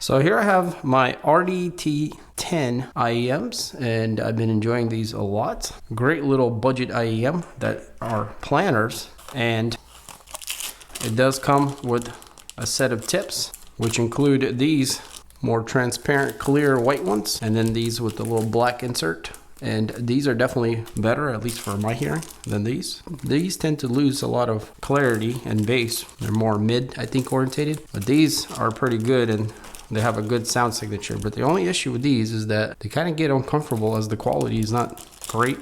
So here I have my Artti T10 IEMs, and I've been enjoying these a lot. Great little budget IEM that are planners, and it does come with a set of tips, which include these more transparent clear white ones, and then these with the little black insert. And these are definitely better, at least for my hearing, than these. These tend to lose a lot of clarity and bass. They're more mid, I think, orientated. But these are pretty good and they have a good sound signature. But the only issue with these is that they kind of get uncomfortable as the quality is not great.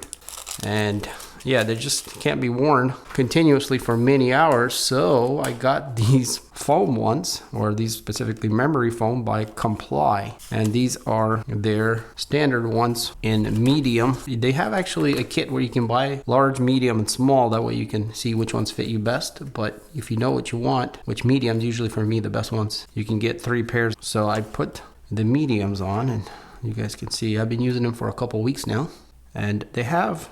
And yeah, they just can't be worn continuously for many hours. So I got these foam ones, or these specifically memory foam by Comply. And these are their standard ones in medium. They have actually a kit where you can buy large, medium, and small. That way you can see which ones fit you best. But if you know what you want, which mediums usually for me the best ones, you can get 3 pairs. So I put the mediums on, and you guys can see I've been using them for a couple weeks now. And they have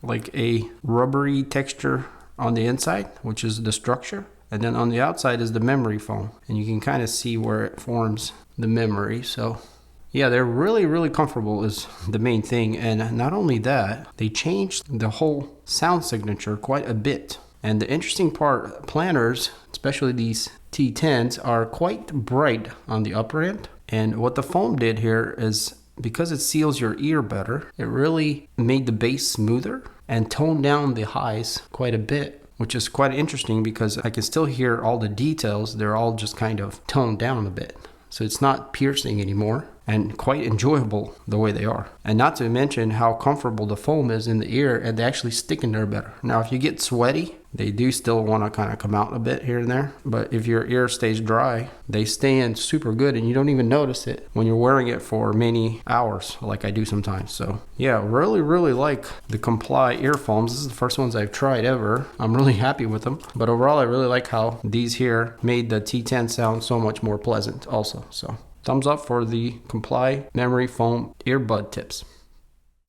like a rubbery texture on the inside, which is the structure, and then on the outside is the memory foam, and you can kind of see where it forms the memory. So yeah, they're really comfortable is the main thing. And not only that, they changed the whole sound signature quite a bit. And the interesting part, planners, especially these T10s, are quite bright on the upper end. And what the foam did here is, because it seals your ear better, it really made the bass smoother and toned down the highs quite a bit, which is quite interesting because I can still hear all the details. They're all just kind of toned down a bit. So it's not piercing anymore, and quite enjoyable the way they are. And not to mention how comfortable the foam is in the ear, and they actually stick in there better. Now, if you get sweaty, they do still want to kind of come out a bit here and there. But if your ear stays dry, they stay in super good, and you don't even notice it when you're wearing it for many hours, like I do sometimes. So yeah, really like the Comply earphones. This is the first ones I've tried ever. I'm really happy with them. But overall, I really like how these here made the T10 sound so much more pleasant also. So thumbs up for the Comply memory foam earbud tips.